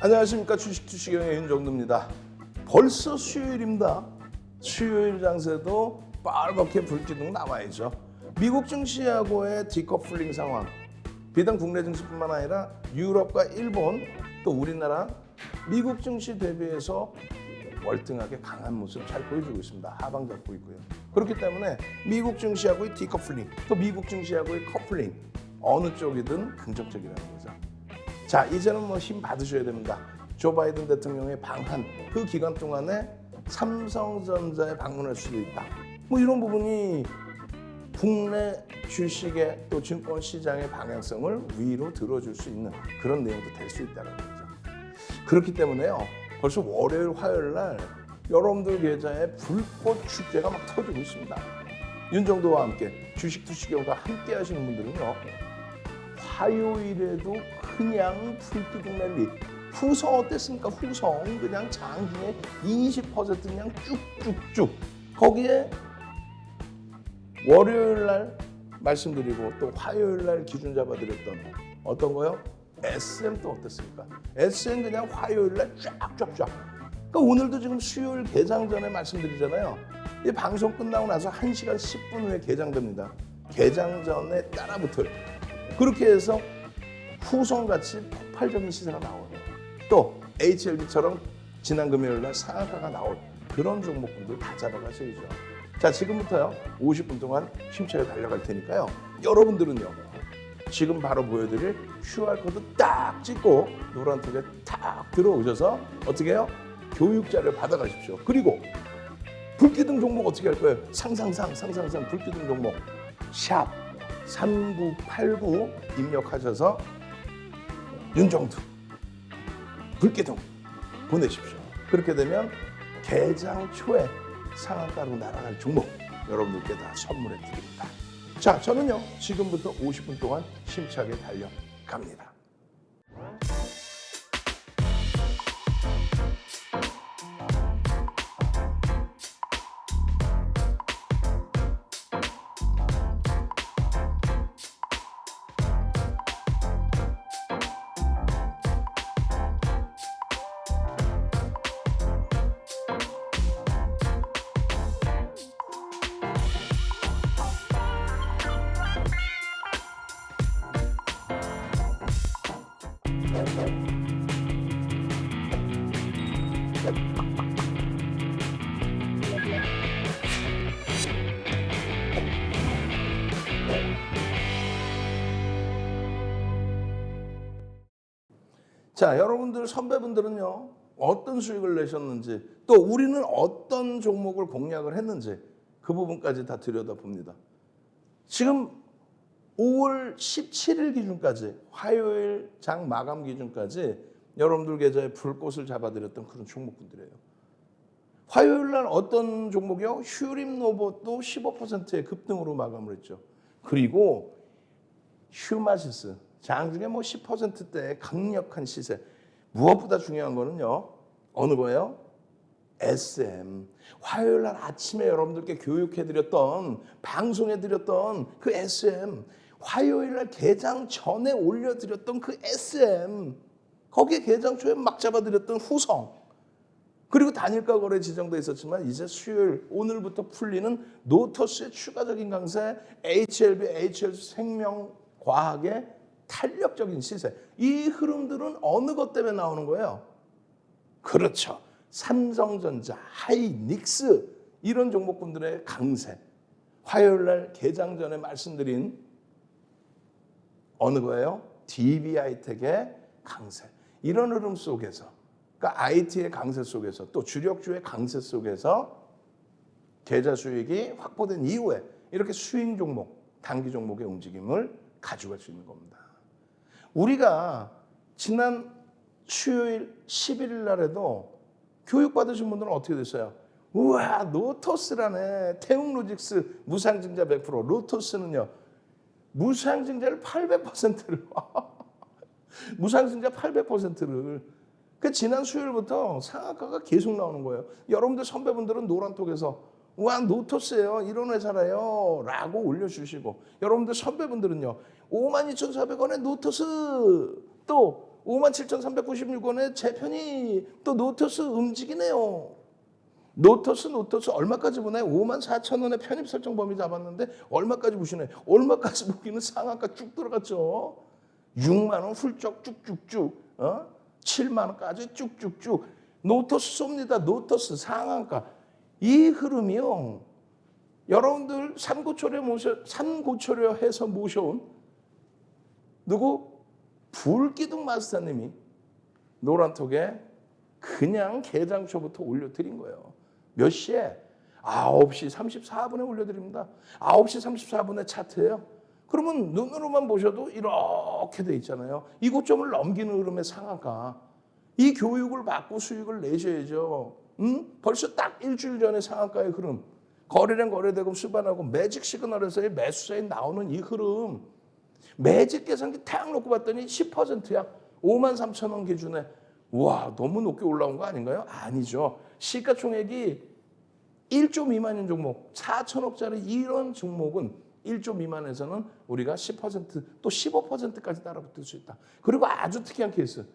안녕하십니까. 주식투시경의 윤정두입니다. 벌써 수요일입니다. 수요일 장세도 빨갛게 불기둥 남아야죠. 미국 증시하고의 디커플링 상황, 비단 국내 증시뿐만 아니라 유럽과 일본, 또 우리나라 미국 증시 대비해서 월등하게 강한 모습 잘 보여주고 있습니다. 하방 잡고 있고요. 그렇기 때문에 미국 증시하고의 디커플링, 또 미국 증시하고의 커플링, 어느 쪽이든 긍정적이라는 거죠. 자, 이제는 힘 받으셔야 됩니다. 조 바이든 대통령의 방한, 그 기간 동안에 삼성전자에 방문할 수도 있다. 이런 부분이 국내 주식의 또 증권 시장의 방향성을 위로 들어줄 수 있는 그런 내용도 될 수 있다는 거죠. 그렇기 때문에요. 벌써 월요일, 화요일 날 여러분들 계좌에 불꽃 축제가 막 터지고 있습니다. 윤정도와 함께 주식투시경과 함께 하시는 분들은요. 화요일에도 그냥 불기둥 랠리. 후성 어땠습니까? 후성 그냥 장중에 20% 그냥 쭉쭉쭉. 거기에 월요일 날 말씀드리고 또 화요일 날 기준 잡아드렸던 어떤 거요? SM 또 어땠습니까? SM 그냥 화요일 날 쫙쫙쫙. 그러니까 오늘도 지금 수요일 개장 전에 말씀드리잖아요. 이 방송 끝나고 나서 1시간 10분 후에 개장됩니다. 개장 전에 따라붙을. 그렇게 해서 후성같이 폭발적인 시세가 나오는 또 HLB처럼 지난 금요일 날 상한가가 나올 그런 종목들도 다 잡아가셔야죠. 자, 지금부터요 50분 동안 힘차게 달려갈 테니까요. 여러분들은요. 지금 바로 보여드릴 QR코드 딱 찍고 노란톡에 딱 들어오셔서 어떻게 해요? 교육자를 받아가십시오. 그리고 불기둥 종목 어떻게 할 거예요? 상상상 불기둥 종목 샵 3989 입력하셔서 윤정두 불기둥 보내십시오. 그렇게 되면 개장 초에 상한가로 날아갈 종목 여러분들께 다 선물해 드립니다. 자, 저는요 지금부터 50분 동안 힘차게 달려갑니다. 자, 여러분들 선배분들은요 어떤 수익을 내셨는지 또 우리는 어떤 종목을 공략을 했는지 그 부분까지 다 들여다봅니다. 지금 5월 17일 기준까지 화요일 장 마감 기준까지 여러분들 계좌에 불꽃을 잡아드렸던 그런 종목군들이에요. 화요일 날 어떤 종목이요? 휴림로봇도 15%의 급등으로 마감을 했죠. 그리고 휴마시스 장중에 10%대의 강력한 시세. 무엇보다 중요한 거는요. 어느 거예요? SM. 화요일 날 아침에 여러분들께 교육해드렸던 방송해드렸던 그 SM. 화요일 날 개장 전에 올려드렸던 그 SM. 거기에 개장 초에 막 잡아드렸던 후성. 그리고 단일가 거래 지정돼 있었지만 이제 수요일 오늘부터 풀리는 노터스의 추가적인 강세, HLB, HL생명과학의 탄력적인 시세. 이 흐름들은 어느 것 때문에 나오는 거예요? 그렇죠. 삼성전자, 하이닉스 이런 종목군들의 강세. 화요일 날 개장 전에 말씀드린 어느 거예요? DB하이텍의 강세. 이런 흐름 속에서 그러니까 IT의 강세 속에서 또 주력주의 강세 속에서 계좌 수익이 확보된 이후에 이렇게 스윙 종목, 단기 종목의 움직임을 가져갈 수 있는 겁니다. 우리가 지난 수요일 11일 날에도 교육받으신 분들은 어떻게 됐어요? 우와, 로토스라네. 태웅로직스 무상증자 100%. 로토스는요. 무상증자를 800%를 무상증자 800%를 그 지난 수요일부터 상한가가 계속 나오는 거예요. 여러분들 선배분들은 노란톡에서 와 노토스예요. 이런 회사래요. 라고 올려주시고 여러분들 선배분들은요. 52,400원에 노토스 또 57,396원에 재편이 또 노터스 움직이네요. 노터스 얼마까지 보나요? 54,000원에 편입 설정 범위 잡았는데 얼마까지 보시나요? 얼마까지 보기는 상한가 쭉 들어갔죠. 6만 원 훌쩍 쭉쭉쭉, 7만 원까지 쭉쭉쭉. 노터스 쏩니다. 노터스 상한가. 이 흐름이요. 여러분들 산고초려 해서 모셔온 누구? 불기둥 마스터님이 노란톡에 그냥 개장초부터 올려드린 거예요. 몇 시에? 9시 34분에 올려드립니다. 9시 34분에 차트예요. 그러면 눈으로만 보셔도 이렇게 돼 있잖아요. 이 고점을 넘기는 흐름의 상한가. 이 교육을 받고 수익을 내셔야죠. 벌써 딱 일주일 전에 상한가의 흐름. 거래량 거래대금 수반하고 매직 시그널에서의 매수 사인 나오는 이 흐름. 매직 계산기 탁 놓고 봤더니 10%야. 53,000원 기준에. 와, 너무 높게 올라온 거 아닌가요? 아니죠. 시가총액이 1조 미만인 종목, 4천억짜리 이런 종목은 1조 미만에서는 우리가 10%또 15%까지 따라붙을 수 있다. 그리고 아주 특이한 케이스.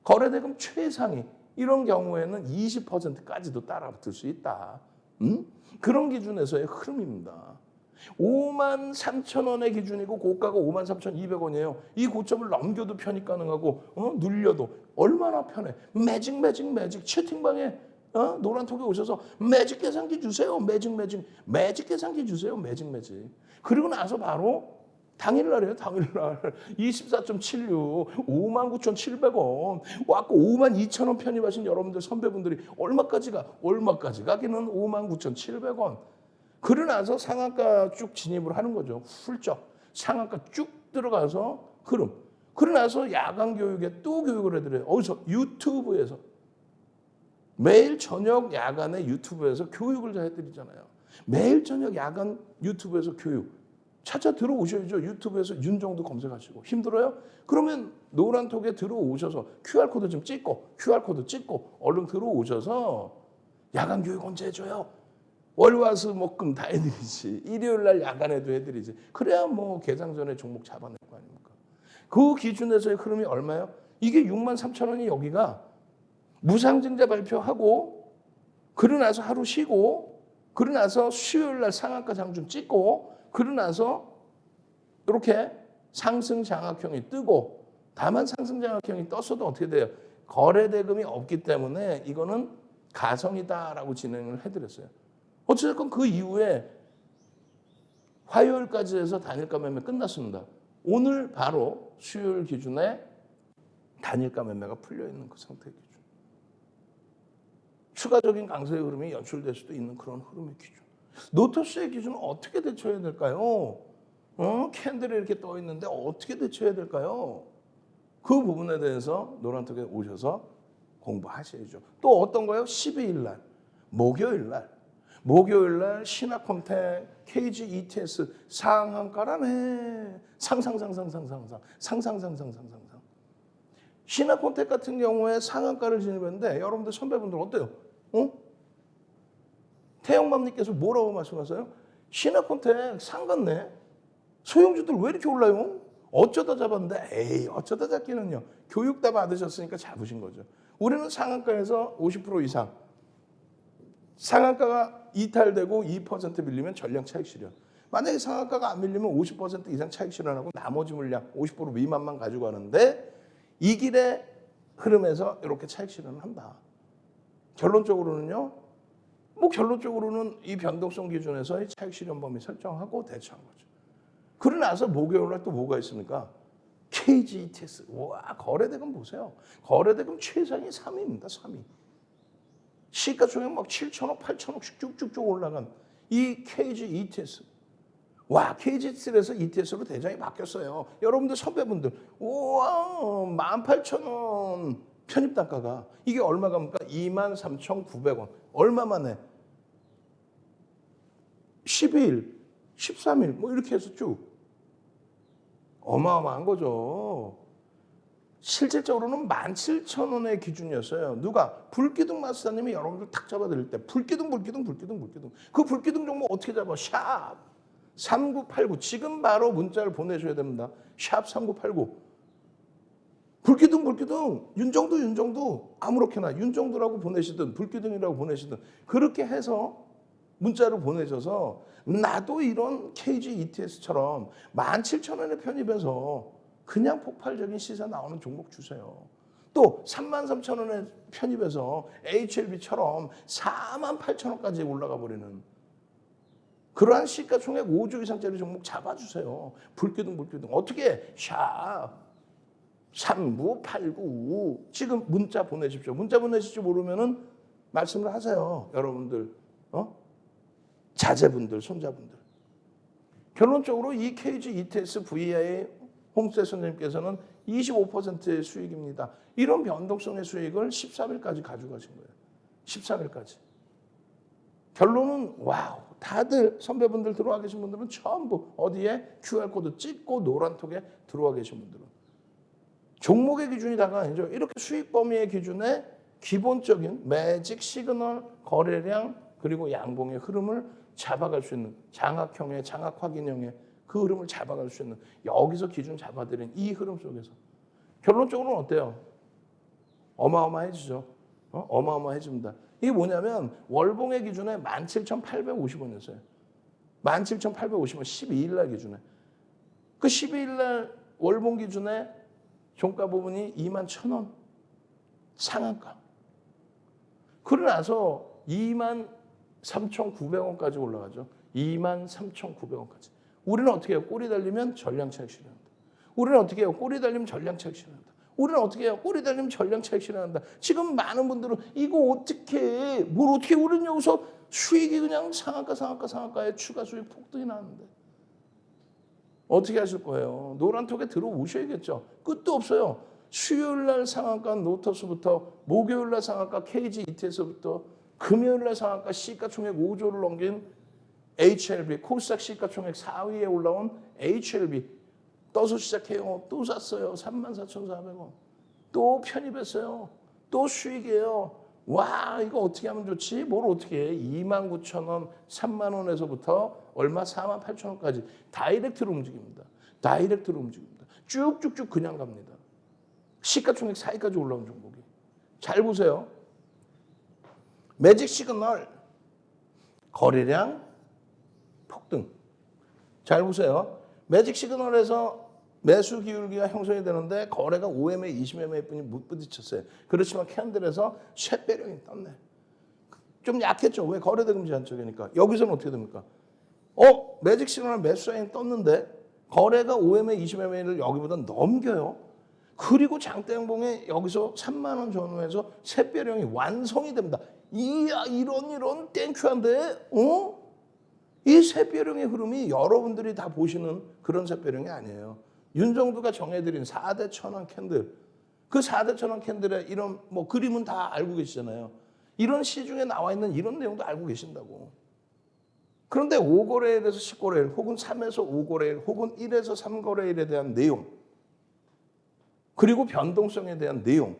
거래대금 최상위. 이런 경우에는 20%까지도 따라붙을 수 있다. 그런 기준에서의 흐름입니다. 53,000원의 기준이고 고가가 53,200원이에요. 이 고점을 넘겨도 편입 가능하고 눌려도 얼마나 편해. 매직 채팅방에 노란톡에 오셔서 매직 계산기 주세요. 매직 계산기 주세요. 매직. 그리고 나서 바로 당일날이에요. 당일날 24.76 59,700원 왔고 52,000원 편입하신 여러분들 선배분들이 얼마까지 가기는 59,700원. 그러고 나서 상한가 쭉 진입을 하는 거죠. 훌쩍 상한가 쭉 들어가서 흐름. 그러고 나서 야간 교육에 또 교육을 해드려요. 어디서? 유튜브에서. 매일 저녁 야간에 유튜브에서 교육을 다 해드리잖아요. 매일 저녁 야간 유튜브에서 교육. 찾아 들어오셔야죠. 유튜브에서 윤정도 검색하시고. 힘들어요? 그러면 노란톡에 들어오셔서 QR코드 좀 찍고 얼른 들어오셔서 야간 교육 언제 해줘요? 월화수목금 다 해드리지. 일요일날 야간에도 해드리지. 그래야 뭐 개장 전에 종목 잡아낼 거 아닙니까? 그 기준에서의 흐름이 얼마예요? 이게 63,000원이 여기가 무상증자 발표하고 그러고 나서 하루 쉬고 그러고 나서 수요일날 상한가 장중 찍고 그러고 나서 이렇게 상승 장악형이 뜨고 다만 상승 장악형이 떴어도 어떻게 돼요? 거래 대금이 없기 때문에 이거는 가성이다라고 진행을 해드렸어요. 어쨌든 그 이후에 화요일까지 해서 단일가 매매 끝났습니다. 오늘 바로 수요일 기준에 단일가 매매가 풀려있는 그 상태 기준. 추가적인 강세의 흐름이 연출될 수도 있는 그런 흐름의 기준. 노터스의 기준은 어떻게 대처해야 될까요? 캔들이 이렇게 떠 있는데 어떻게 대처해야 될까요? 그 부분에 대해서 노란톡에 오셔서 공부하셔야죠. 또 어떤 거요? 12일 날, 목요일 날 신화콘텍 KG ETS 상한가라네. 상상. 신화콘텍 같은 경우에 상한가를 진입했는데 여러분들 선배분들 어때요? 태영맘님께서 뭐라고 말씀하세요? 신화콘텍 상갔네. 소형주들 왜 이렇게 올라요? 어쩌다 잡았는데 에이 어쩌다 잡기는요. 교육 다 받으셨으니까 잡으신 거죠. 우리는 상한가에서 50% 이상 상한가가 이탈되고 2% 밀리면 전량 차익 실현. 만약에 상한가가 안 밀리면 50% 이상 차익 실현하고 나머지 물량 50% 미만만 가지고 가는데 이 길의 흐름에서 이렇게 차익 실현을 한다. 결론적으로는 이 변동성 기준에서의 차익 실현 범위 설정하고 대처한 거죠. 그러고 나서 목요일 날 또 뭐가 있습니까? KG ETS. 와, 거래대금 보세요. 거래대금 최상위 3위입니다. 3위. 시가총액 막 7천억, 8천억씩 쭉쭉쭉 올라간 이 KG ETS. 와, KG7에서 ETS로 대장이 바뀌었어요. 여러분들 선배분들, 우와, 18,000원 편입 단가가 이게 얼마 갑니까? 23,900원. 얼마 만에? 12일, 13일 뭐 이렇게 해서 쭉. 어마어마한 거죠. 실질적으로는 17,000원의 기준이었어요. 누가? 불기둥 마스터님이 여러분들 탁 잡아드릴 때 불기둥. 그 불기둥 종목 어떻게 잡아? 샵 3989. 지금 바로 문자를 보내셔야 됩니다. 샵 3989. 불기둥 윤정도 아무렇게나 윤정도라고 보내시든 불기둥이라고 보내시든 그렇게 해서 문자를 보내셔서 나도 이런 KG ETS처럼 17,000원에 편입해서 그냥 폭발적인 시세 나오는 종목 주세요. 또 33,000원에 편입해서 HLB처럼 48,000원까지 올라가 버리는 그러한 시가총액 5조 이상짜리 종목 잡아주세요. 불기둥 어떻게 샵 3989 지금 문자 보내십시오. 문자 보내실 줄 모르면은 말씀을 하세요. 여러분들 자제분들 손자분들. 결론적으로 이 KG ETS VI 홍세 선생님께서는 25%의 수익입니다. 이런 변동성의 수익을 13일까지 가져가신 거예요. 13일까지. 결론은 와우. 다들 선배분들 들어와 계신 분들은 전부 어디에 QR코드 찍고 노란톡에 들어와 계신 분들은 종목의 기준이 다가 아니죠. 이렇게 수익 범위의 기준에 기본적인 매직 시그널 거래량 그리고 양봉의 흐름을 잡아갈 수 있는 장악형의 장악 확인형의 그 흐름을 잡아갈 수 있는 여기서 기준 잡아드린 이 흐름 속에서 결론적으로는 어때요? 어마어마해지죠. 어마어마해집니다. 이게 뭐냐면 월봉의 기준에 17,850원이었어요. 17,850원 12일 날 기준에. 그 12일 날 월봉 기준에 종가 부분이 21,000원 상한가. 그러고 나서 23,900원까지 올라가죠. 23,900원까지. 우리는 어떻게 해요? 꼬리 달리면 전량 차익 실현한다. 우리는 어떻게 해요? 꼬리 달리면 전량 차익 실현한다. 우리는 어떻게 해요? 꼬리 달리면 전량 차익 실현한다. 지금 많은 분들은 이거 어떻게 해? 뭘 어떻게 해? 우리는 여기서 수익이 그냥 상한가에 추가 수익 폭등이 나는데. 어떻게 하실 거예요? 노란톡에 들어오셔야겠죠. 끝도 없어요. 수요일 날 상한가 노터스부터 목요일 날 상한가 KG ETS부터 금요일 날 상한가 시가총액 5조를 넘긴 HLB 코스닥 시가총액 4위에 올라온 HLB 떠서 시작해요. 또 샀어요. 34,400원. 또 편입했어요. 또 수익이에요. 와 이거 어떻게 하면 좋지? 뭘 어떻게 해? 29,000원, 3만원에서부터 얼마? 48,000원까지 다이렉트로 움직입니다. 다이렉트로 움직입니다. 쭉쭉쭉 그냥 갑니다. 시가총액 4위까지 올라온 종목이. 잘 보세요. 매직 시그널 거래량 폭등. 잘 보세요. 매직 시그널에서 매수 기울기가 형성이 되는데 거래가 5MA, 20MA 뿐이 못 부딪혔어요. 그렇지만 캔들에서 쇠배령이 떴네. 좀 약했죠. 왜? 거래대 금지 안쪽이니까. 여기서는 어떻게 됩니까? 매직 시그널 매수 사인이 떴는데 거래가 5MA, 20MA를 여기보다 넘겨요. 그리고 장대양봉에 여기서 3만 원 전후에서 쇠배령이 완성이 됩니다. 이야 이런 땡큐한데 이 쇠배령의 흐름이 여러분들이 다 보시는 그런 쇠배령이 아니에요. 윤정두가 정해드린 4대 천원 캔들. 그 4대 천원 캔들의 이런 뭐 그림은 다 알고 계시잖아요. 이런 시중에 나와 있는 이런 내용도 알고 계신다고. 그런데 5거래일에서 10거래일 혹은 3에서 5거래일 혹은 1에서 3거래일에 대한 내용 그리고 변동성에 대한 내용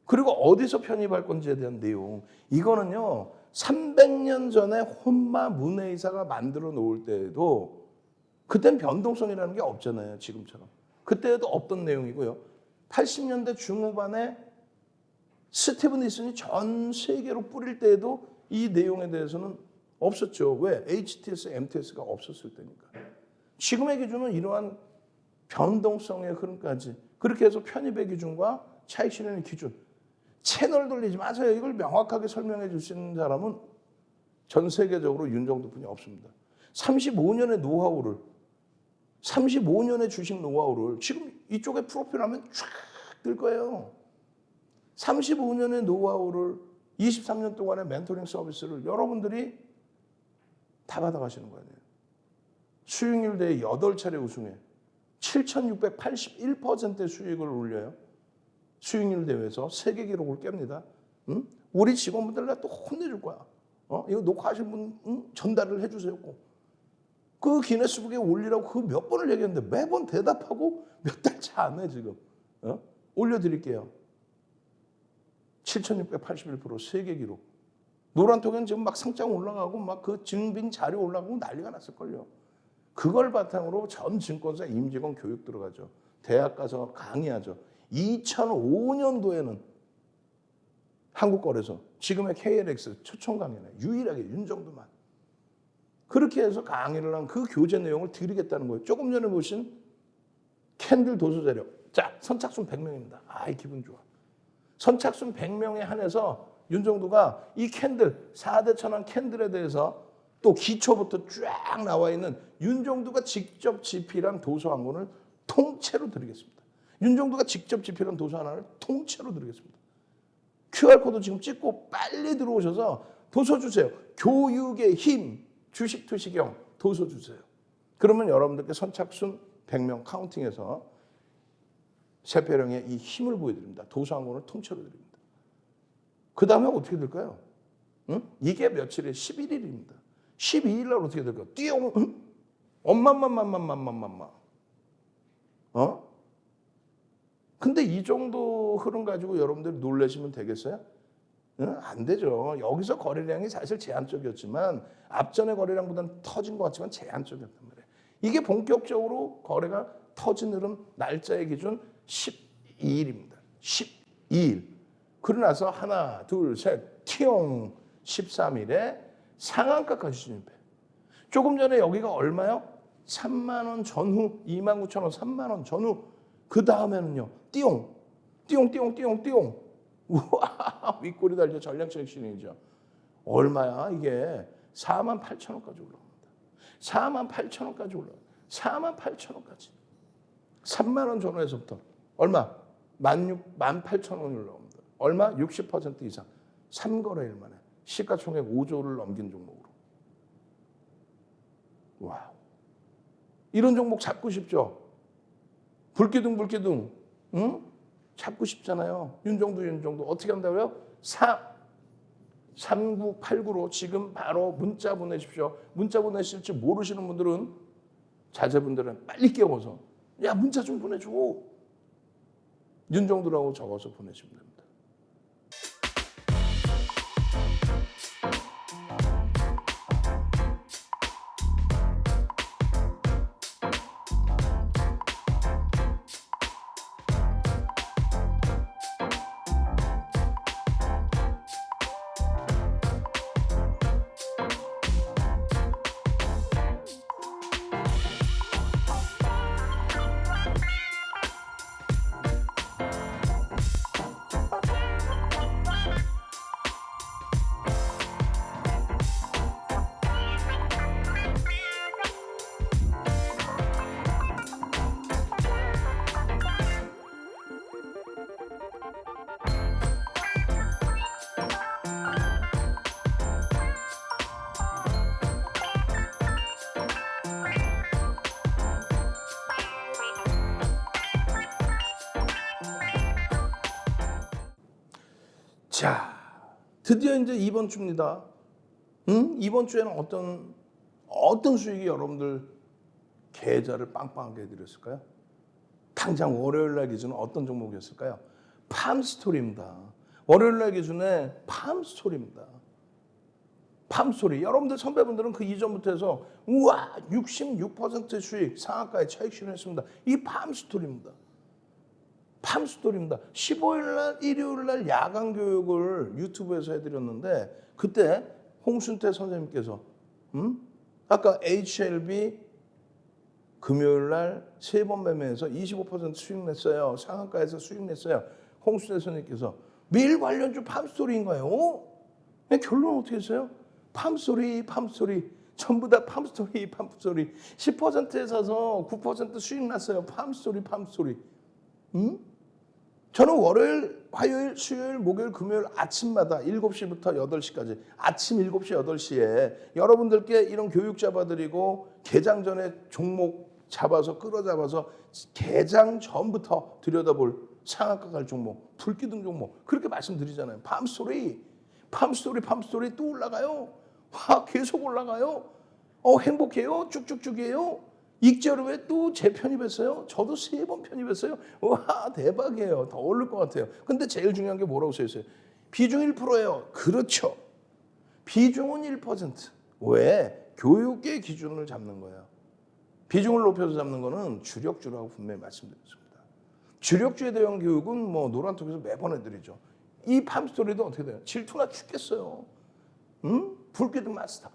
그리고 어디서 편입할 건지에 대한 내용 이거는요. 300년 전에 혼마 문해이사가 만들어 놓을 때에도 그땐 변동성이라는 게 없잖아요. 지금처럼. 그때에도 없던 내용이고요. 80년대 중후반에 스티븐 니슨이 전 세계로 뿌릴 때에도 이 내용에 대해서는 없었죠. 왜? HTS, MTS가 없었을 때니까. 지금의 기준은 이러한 변동성의 흐름까지 그렇게 해서 편입의 기준과 차익 실현의 기준 채널 돌리지 마세요. 이걸 명확하게 설명해 줄 수 있는 사람은 전 세계적으로 윤정두뿐이 없습니다. 35년의 노하우를 35년의 주식 노하우를 지금 이쪽에 프로필하면 쫙 뜰 거예요. 35년의 노하우를 23년 동안의 멘토링 서비스를 여러분들이 다 받아가시는 거 아니에요. 수익률 대회 8차례 우승해 7,681%의 수익을 올려요. 수익률 대회에서 세계 기록을 깹니다. 응? 우리 직원분들 내가 또 혼내줄 거야. 이거 녹화하신 분 전달을 해주세요. 꼭. 그 기네스북에 올리라고 그 몇 번을 얘기했는데 매번 대답하고 몇 달째 안 해 지금. 올려드릴게요. 7,681% 세계 기록. 노란톡엔 지금 막 상장 올라가고 막 그 증빙 자료 올라가고 난리가 났을걸요. 그걸 바탕으로 전 증권사 임직원 교육 들어가죠. 대학 가서 강의하죠. 2005년도에는 한국거래소, 지금의 KLX 초청 강연에 유일하게 윤정도만 그렇게 해서 강의를 한 그 교재 내용을 드리겠다는 거예요. 조금 전에 보신 캔들 도서 자료. 자, 선착순 100명입니다. 아이 기분 좋아. 선착순 100명에 한해서 윤정도가 이 캔들 4대 천왕 캔들에 대해서 또 기초부터 쫙 나와 있는 윤정도가 직접 집필한 도서 한 권을 통째로 드리겠습니다. 윤정도가 직접 집필한 도서 하나를 통째로 드리겠습니다. QR코드 지금 찍고 빨리 들어오셔서 도서 주세요. 교육의 힘, 주식투시경 도서 주세요. 그러면 여러분들께 선착순 100명 카운팅해서 세페령의 이 힘을 보여드립니다. 도서 한 권을 통째로 드립니다. 그 다음에 어떻게 될까요? 응? 이게 며칠에 11일입니다. 12일 날 어떻게 될까요? 띠용! 엄마맘맘맘맘맘맘. 근데 이 정도 흐름 가지고 여러분들이 놀라시면 되겠어요? 안 되죠. 여기서 거래량이 사실 제한적이었지만 앞전의 거래량보다는 터진 것 같지만 제한적이었단 말이에요. 이게 본격적으로 거래가 터진 흐름 날짜의 기준 12일입니다. 12일. 그러고 나서 하나, 둘, 셋, 티용 13일에 상한가까지 진입해. 조금 전에 여기가 얼마요? 3만 원 전후, 2만 9천 원, 3만 원 전후. 그 다음에는요, 띠용, 띠용, 띠용, 띠용, 띠용. 우와, 윗골이 달려 전략적 신이죠. 얼마야? 이게 4만 8천 원까지 올라옵니다. 4만 8천 원까지 올라옵니다. 4만 8천 원까지. 3만 원 전후에서부터 얼마? 18,000원이 올라옵니다. 얼마? 60% 이상. 3거래일 만에 시가총액 5조를 넘긴 종목으로. 와우. 이런 종목 잡고 싶죠? 불기둥, 응? 잡고 싶잖아요. 윤정도. 어떻게 한다고요? 3989로 지금 바로 문자 보내십시오. 문자 보내실 줄 모르시는 분들은, 자제분들은 빨리 깨워서, 야, 문자 좀 보내줘. 윤정도라고 적어서 보내시면 됩니다. 자, 드디어 이제 이번 주입니다. 이번 주에는 어떤 수익이 여러분들 계좌를 빵빵하게 해드렸을까요? 당장 월요일 날 기준은 어떤 종목이었을까요? 팜스토리입니다. 월요일 날 기준에 팜스토리입니다. 팜스토리. 여러분들 선배분들은 그 이전부터 해서 우와 66% 수익 상한가에 차익 실현했습니다. 이 팜스토리입니다. 팜스토리입니다. 15일 날 일요일 날 야간 교육을 유튜브에서 해드렸는데 그때 홍순태 선생님께서 아까 HLB 금요일 날 3번 매매해서 25% 수익 냈어요. 상한가에서 수익 냈어요. 홍순태 선생님께서 매일 관련주 팜스토리인 거예요. 결론은 어떻게 했어요? 팜스토리 전부 다 팜스토리 10%에 사서 9% 수익 났어요. 팜스토리 저는 월요일, 화요일, 수요일, 목요일, 금요일 아침마다 7시부터 8시까지 아침 7시, 8시에 여러분들께 이런 교육 잡아드리고 개장 전에 종목 잡아서 끌어잡아서 개장 전부터 들여다볼 상한가 갈 종목, 불기둥 종목 그렇게 말씀드리잖아요. 팜스토리 또 올라가요. 와 계속 올라가요. 행복해요. 쭉쭉쭉이에요. 익절후에 또 재편입했어요. 저도 3번 편입했어요. 와 대박이에요. 더 오를 것 같아요. 근데 제일 중요한 게 뭐라고 써있어요? 비중 1%예요. 그렇죠. 비중은 1%. 왜? 교육의 기준을 잡는 거예요. 비중을 높여서 잡는 거는 주력주라고 분명히 말씀드렸습니다. 주력주에 대한 교육은 뭐 노란톡에서 매번 해드리죠. 이 팜스토리도 어떻게 돼요? 질투나 죽겠어요. 응? 불기둥 마스터.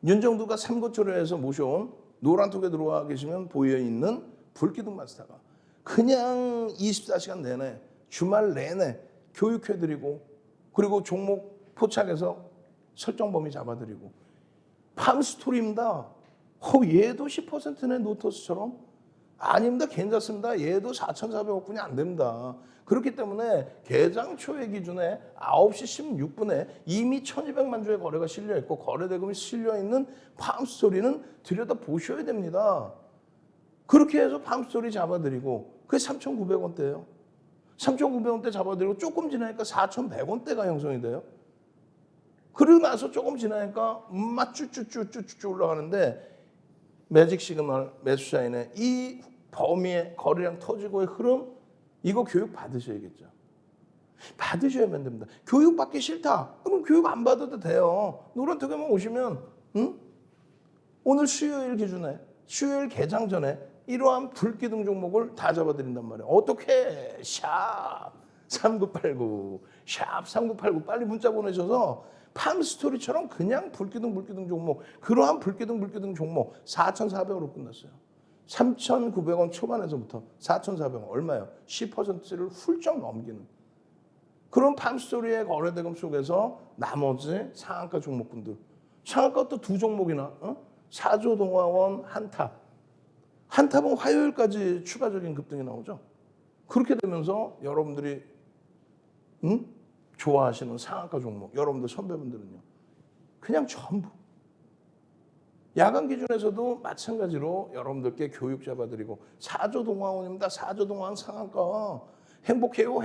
윤정두가 삼고초려해서 모셔온 노란톡에 들어와 계시면 보여있는 불기둥 마스터가 그냥 24시간 내내 주말 내내 교육해드리고 그리고 종목 포착해서 설정 범위 잡아드리고 팜스토리입니다. 얘도 10%네 노토스처럼? 아닙니다. 괜찮습니다. 얘도 4,400억 분이 안 됩니다. 그렇기 때문에 개장 초회 기준에 9시 16분에 이미 1,200만 주의 거래가 실려있고 거래대금이 실려있는 팜스토리는 들여다보셔야 됩니다. 그렇게 해서 팜스토리 잡아드리고 그게 3,900원대예요. 3,900원대 잡아드리고 조금 지나니까 4,100원대가 형성이 돼요. 그리고 나서 조금 지나니까 쭈쭈쭈쭈쭈 올라가는데 매직 시그널 매수사인의 이 범위의 거래량 터지고의 흐름 이거 교육 받으셔야겠죠. 받으셔야만 됩니다. 교육 받기 싫다. 그럼 교육 안 받아도 돼요. 노란톡에만 오시면 오늘 수요일 기준에 수요일 개장 전에 이러한 불기둥 종목을 다 잡아드린단 말이에요. 어떻게? 샵 3989 샵 3989 빨리 문자 보내셔서 팜스토리처럼 그냥 불기둥 종목 그러한 불기둥 종목 4,400원으로 끝났어요. 3,900원 초반에서부터 4,400원 얼마예요? 10%를 훌쩍 넘기는 그런 팜스토리의 거래대금 속에서 나머지 상한가 종목군들 상한가 또 두 종목이나 사조동화원 한탑은 화요일까지 추가적인 급등이 나오죠. 그렇게 되면서 여러분들이 좋아하시는 상한가 종목 여러분들 선배분들은요 그냥 전부 야간 기준에서도 마찬가지로 여러분들께 교육 잡아드리고 사조동화원입니다. 사조동화원 상한가 행복해요.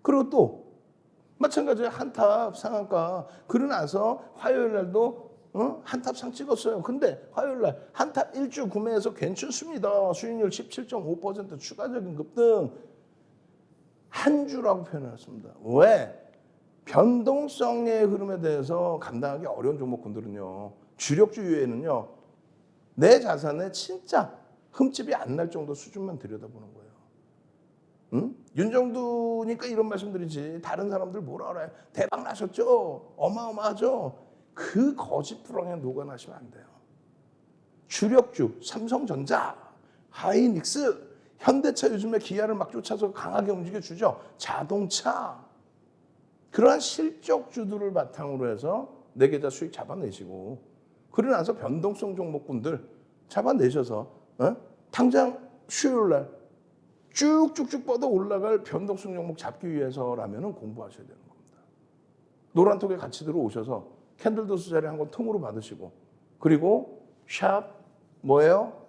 그리고 또 마찬가지로 한탑 상한가 그러고 나서 화요일 날도 한탑 상 찍었어요. 근데 화요일 날 한탑 1주 구매해서 괜찮습니다. 수익률 17.5% 추가적인 급등 한 주라고 표현했습니다. 왜? 변동성의 흐름에 대해서 감당하기 어려운 종목군들은요. 주력주 이외에는요. 내 자산에 진짜 흠집이 안 날 정도 수준만 들여다보는 거예요. 윤정두니까 이런 말씀드리지 다른 사람들 뭐라 그래요? 대박 나셨죠? 어마어마하죠? 그 거짓 불황에 녹아나시면 안 돼요. 주력주 삼성전자, 하이닉스, 현대차 요즘에 기아를 막 쫓아서 강하게 움직여주죠. 자동차. 그러한 실적주들을 바탕으로 해서 내 계좌 수익 잡아내시고 그러고 나서 변동성 종목군들 잡아내셔서 당장 수요일 날 쭉쭉쭉 뻗어 올라갈 변동성 종목 잡기 위해서라면 공부하셔야 되는 겁니다. 노란톡에 같이 들어오셔서 캔들도스 자리 한 번 통으로 받으시고 그리고 샵 뭐예요?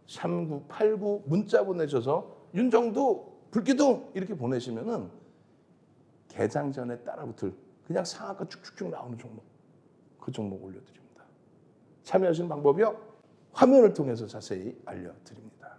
3989 문자 보내셔서 윤정두 불기둥 이렇게 보내시면은 개장 전에 따라붙을 그냥 상한가 쭉쭉쭉 나오는 종목 그 종목 올려드립니다. 참여하시는 방법이요. 화면을 통해서 자세히 알려드립니다.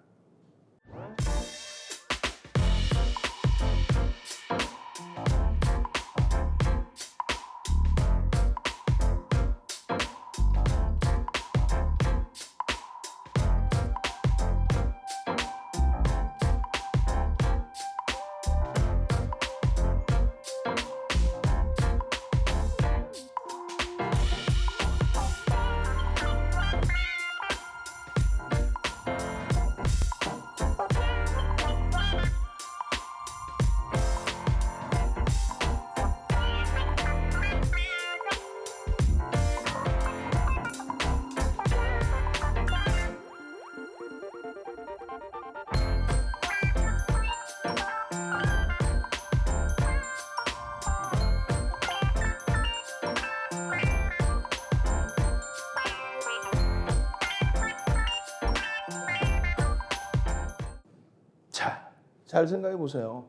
잘 생각해 보세요.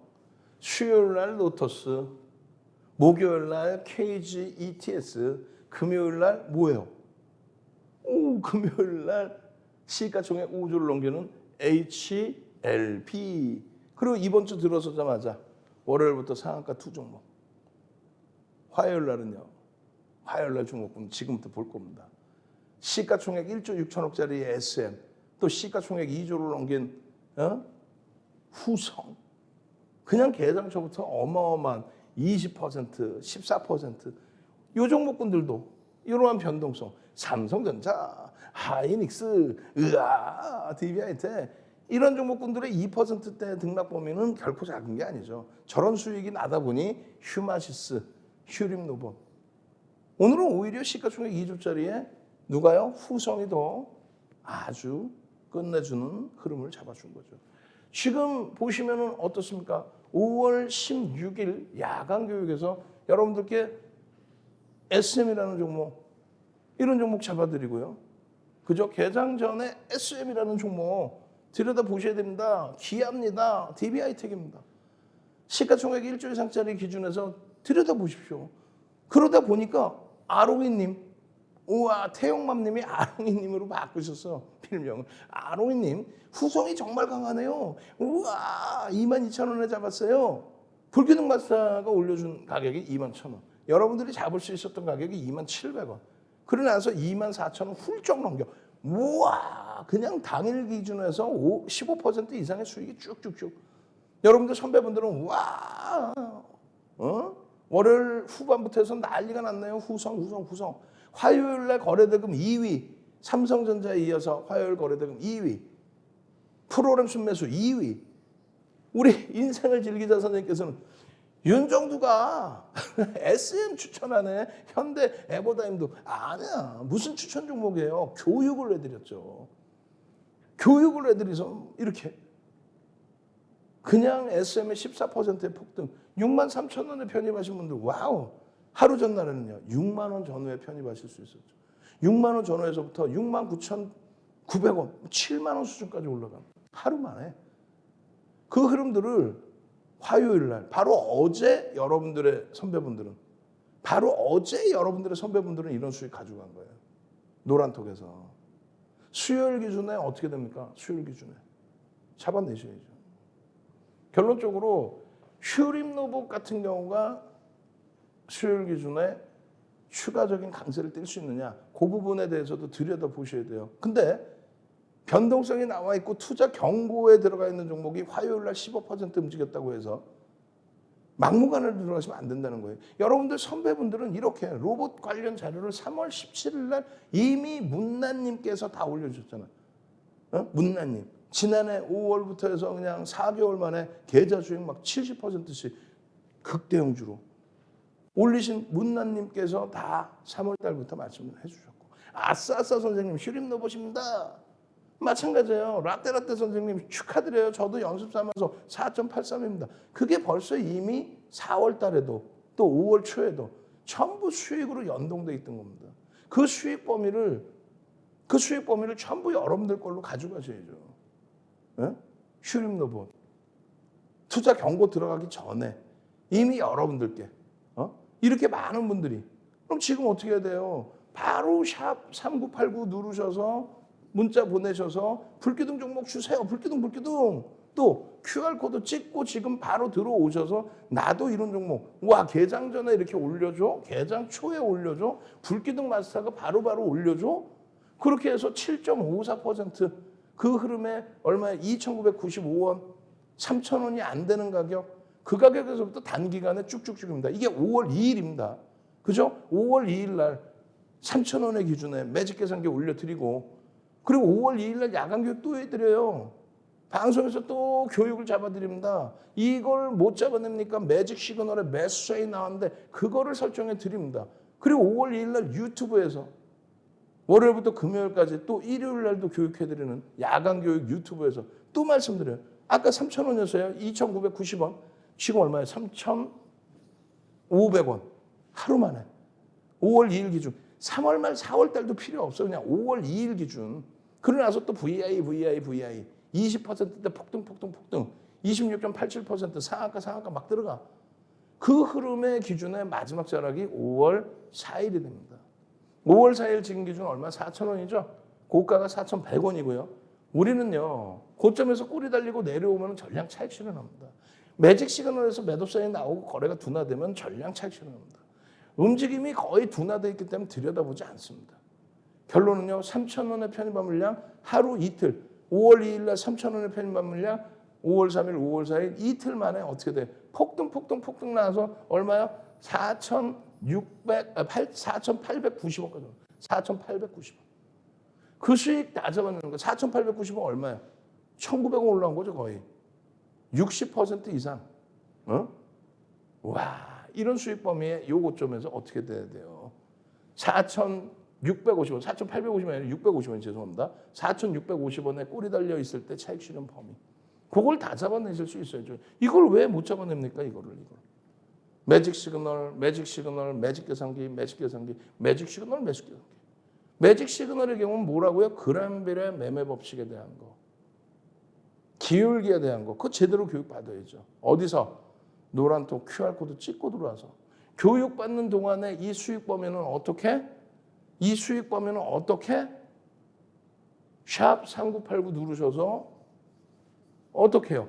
수요일 날 로터스, 목요일 날 KG ETS, 금요일 날 뭐예요? 금요일 날 시가총액 5조를 넘기는 HLP. 그리고 이번 주 들어서자마자 월요일부터 상한가 두 종목. 화요일 날은요. 화요일 날 종목은 지금부터 볼 겁니다. 시가총액 1조 6천억짜리 SM, 또 시가총액 2조를 넘긴 후성. 그냥 개장처부터 어마어마한 20%, 14%. 요 종목군들도 이러한 변동성. 삼성전자, 하이닉스, DBIT 이런 종목군들의 2%대 등락 범위는 결코 작은 게 아니죠. 저런 수익이 나다 보니 휴마시스, 휴림노본. 오늘은 오히려 시가총액 2조짜리에 누가요? 후성이 더 아주 끝내주는 흐름을 잡아준 거죠. 지금 보시면은 어떻습니까? 5월 16일 야간 교육에서 여러분들께 SM이라는 종목, 이런 종목 잡아드리고요. 그죠? 개장 전에 SM이라는 종목 들여다 보셔야 됩니다. 기아입니다. DBI텍입니다. 시가총액 1조 이상짜리 기준에서 들여다 보십시오. 그러다 보니까 아롱이님, 우와, 태용맘님이 아롱이님으로 바꾸셨어. 필명을. 아롱이님, 후성이 정말 강하네요. 우와, 22,000원에 잡았어요. 불기둥 마스터가 올려준 가격이 21,000원. 여러분들이 잡을 수 있었던 가격이 27,000원. 그러나서 24,000원 훌쩍 넘겨. 우와, 그냥 당일 기준에서 15% 이상의 수익이 쭉쭉쭉. 여러분들 선배분들은 우와, 월요일 후반부터 해서 난리가 났네요. 후성. 화요일 날 거래대금 2위. 삼성전자에 이어서 화요일 거래대금 2위. 프로그램 순매수 2위. 우리 인생을 즐기자 선생님께서는 윤정두가 SM 추천하네. 현대 에버다임도 아니야. 무슨 추천 종목이에요. 교육을 해드렸죠. 교육을 해드려서 이렇게 그냥 SM의 14%의 폭등 63,000원에 편입하신 분들 와우. 하루 전날에는요. 6만 원 전후에 편입하실 수 있었죠. 6만 원 전후에서부터 69,900원 7만 원 수준까지 올라간 하루 만에. 그 흐름들을 화요일 날 바로 어제 여러분들의 선배분들은 이런 수익 가져간 거예요. 노란톡에서. 수요일 기준에 어떻게 됩니까? 수요일 기준에 잡아내셔야죠. 결론적으로 휴림노복 같은 경우가 수요일 기준에 추가적인 강세를 띨 수 있느냐, 그 부분에 대해서도 들여다보셔야 돼요. 근데 변동성이 나와 있고 투자 경고에 들어가 있는 종목이 화요일 날 15% 움직였다고 해서 막무가내로 들어가시면 안 된다는 거예요. 여러분들 선배분들은 이렇게 로봇 관련 자료를 3월 17일 날 이미 문난님께서 다 올려주셨잖아요. 문난님. 지난해 5월부터 해서 그냥 4개월 만에 계좌 수익 막 70%씩 극대형주로 올리신 문난님께서 다 3월 달부터 말씀을 해주셨고, 아싸 선생님 휴림 넣어보십니다. 마찬가지예요. 라떼 선생님 축하드려요. 저도 연습 삼아서 4.83입니다. 그게 벌써 이미 4월 달에도 또 5월 초에도 전부 수익으로 연동돼 있던 겁니다. 그 수익 범위를 전부 여러분들 걸로 가져가셔야죠. 네? 휴림노봇 투자 경고 들어가기 전에 이미 여러분들께 이렇게 많은 분들이, 그럼 지금 어떻게 해야 돼요? 바로 샵 3989 누르셔서 문자 보내셔서 불기둥 종목 주세요. 불기둥. 또 QR코드 찍고 지금 바로 들어오셔서 나도 이런 종목. 와, 개장 전에 이렇게 올려줘. 개장 초에 올려줘. 불기둥 마스터가 바로바로 올려줘. 그렇게 해서 7.54% 그 흐름에 얼마에 2,995원, 3,000원이 안 되는 가격. 그 가격에서부터 단기간에 쭉쭉쭉입니다. 이게 5월 2일입니다. 그죠? 5월 2일 날 3,000원의 기준에 매직 계산기 올려드리고, 그리고 5월 2일 날 야간 교육 또 해드려요. 방송에서 또 교육을 잡아드립니다. 이걸 못 잡아냅니까? 매직 시그널에 매수세이 나왔는데 그거를 설정해 드립니다. 그리고 5월 2일 날 유튜브에서 월요일부터 금요일까지 또 일요일 날도 교육해드리는 야간 교육 유튜브에서 또 말씀드려요. 아까 3,000원이었어요. 2,990원. 지금 얼마예요? 3,500원. 하루 만에. 5월 2일 기준. 3월 말 4월 달도 필요 없어. 그냥 5월 2일 기준. 그러고 나서 또 VI. 20%대 폭등. 26.87% 상한가 막 들어가. 그 흐름의 기준의 마지막 자락이 5월 4일이 됩니다. 5월 4일 지금 기준 얼마? 4,000원이죠? 고가가 4,100원이고요. 우리는요, 고점에서 꼬리 달리고 내려오면 전량 차익 실현합니다. 매직 시그널에서 매도 사인이 나오고 거래가 둔화되면 전량 차익 실현합니다. 움직임이 거의 둔화되어 있기 때문에 들여다보지 않습니다. 결론은요, 3,000원의 편입화 물량 하루 이틀 5월 2일 날 3,000원의 편입한 물량 5월 3일, 5월 4일 이틀 만에 어떻게 돼? 폭등 나와서 얼마야? 4,890원까지. 4,890원. 그 수익 다 잡아내는 거. 4,890원 얼마야? 1,900원 올라온 거죠, 거의. 60% 이상. 어? 와, 이런 수익 범위에 요 고점에서 어떻게 돼야 돼요? 4,650원, 4,850원이 아니라 650원 죄송합니다. 4,650원에 꼬리 달려 있을 때 차익 실현 범위. 그걸 다 잡아내실 수 있어야죠. 이걸 왜 못 잡아냅니까? 이걸. 매직 시그널, 매직 계산기. 매직 시그널의 경우는 뭐라고요? 그램빌의 매매 법칙에 대한 거. 기울기에 대한 거. 그거 제대로 교육받아야죠. 어디서? 노란톡 QR코드 찍고 들어와서. 교육받는 동안에 이 수익 범위는 어떻게? 샵 3989 누르셔서 어떻게 해요?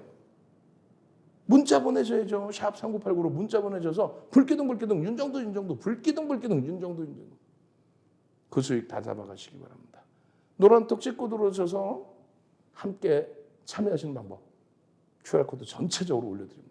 문자 보내셔야죠. 샵 3989로 문자 보내셔서 불기둥 윤정도 불기둥 윤정도 그 수익 다 잡아가시기 바랍니다. 노란톡 찍고 들어오셔서 함께 참여하시는 방법 QR코드 전체적으로 올려드립니다.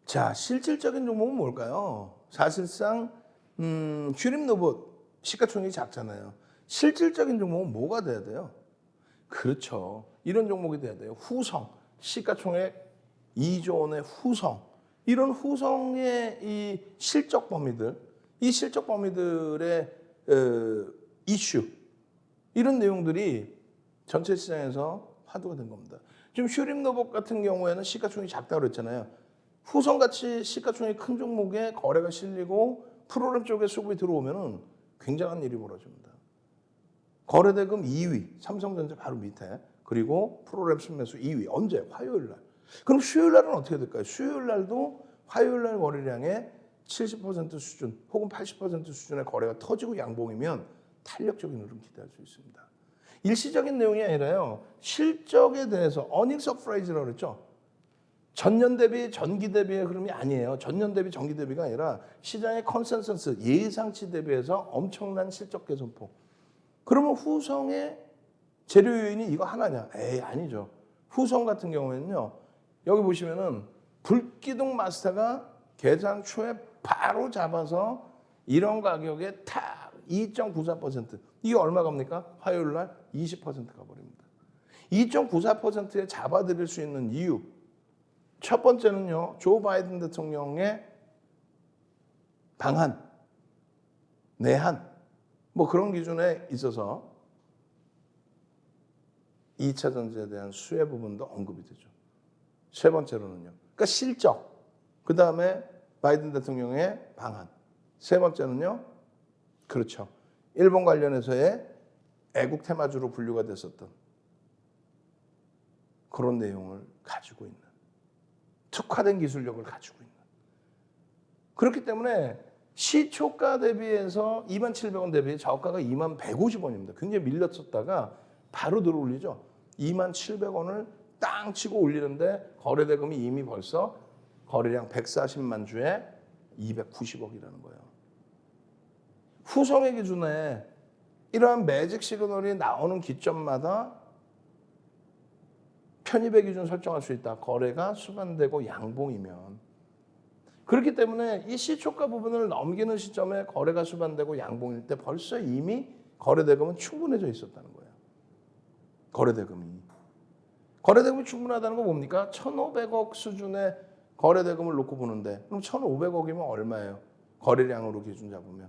자, 실질적인 종목은 뭘까요? 사실상 슈림로봇 시가총액이 작잖아요. 실질적인 종목은 뭐가 돼야 돼요? 그렇죠. 이런 종목이 돼야 돼요. 후성, 시가총액 2조 원의 후성. 이런 후성의 이 실적 범위들, 이 실적 범위들의 이슈, 이런 내용들이 전체 시장에서 화두가 된 겁니다. 지금 슈림로봇 같은 경우에는 시가총액이 작다고 그랬잖아요. 후성같이 시가총액이 큰 종목에 거래가 실리고 프로그램 쪽에 수급이 들어오면 굉장한 일이 벌어집니다. 거래대금 2위, 삼성전자 바로 밑에, 그리고 프로그램 순매수 2위. 언제? 화요일 날. 그럼 수요일 날은 어떻게 될까요? 수요일 날도 화요일 날 거래량의 70% 수준 혹은 80% 수준의 거래가 터지고 양봉이면 탄력적인 흐름 기대할 수 있습니다. 일시적인 내용이 아니라요. 실적에 대해서 어닝 서프라이즈라고 그랬죠. 전년 대비 전기 대비의 흐름이 아니에요. 전년 대비 전기 대비가 아니라 시장의 컨센서스 예상치 대비해서 엄청난 실적 개선폭. 그러면 후성의 재료 요인이 이거 하나냐? 에이, 아니죠. 후성 같은 경우에는요. 여기 보시면은 불기둥 마스터가 개장 초에 바로 잡아서 이런 가격에 탁 2.94%. 이게 얼마 갑니까? 화요일 날 20% 가버립니다. 2.94%에 잡아드릴 수 있는 이유. 첫 번째는요, 조 바이든 대통령의 방한, 내한, 뭐 그런 기준에 있어서 2차 전지에 대한 수혜 부분도 언급이 되죠. 세 번째로는요, 그러니까 실적, 그 다음에 바이든 대통령의 방한. 세 번째는요, 그렇죠. 일본 관련해서의 애국 테마주로 분류가 됐었던 그런 내용을 가지고 있는. 특화된 기술력을 가지고 있는. 그렇기 때문에 시초가 대비해서 27,000원 대비 저가가 21,150원입니다. 굉장히 밀렸었다가 바로 들어올리죠. 27,000원을 땅 치고 올리는데 거래대금이 이미 벌써 거래량 140만 주에 290억이라는 거예요. 후성의 기준에 이러한 매직 시그널이 나오는 기점마다 편입의 기준 설정할 수 있다. 거래가 수반되고 양봉이면. 그렇기 때문에 이 시초가 부분을 넘기는 시점에 거래가 수반되고 양봉일 때 벌써 이미 거래대금은 충분해져 있었다는 거예요. 거래대금이 충분하다는 거 뭡니까? 1,500억 수준의 거래대금을 놓고 보는데 그럼 1,500억이면 얼마예요? 거래량으로 기준 잡으면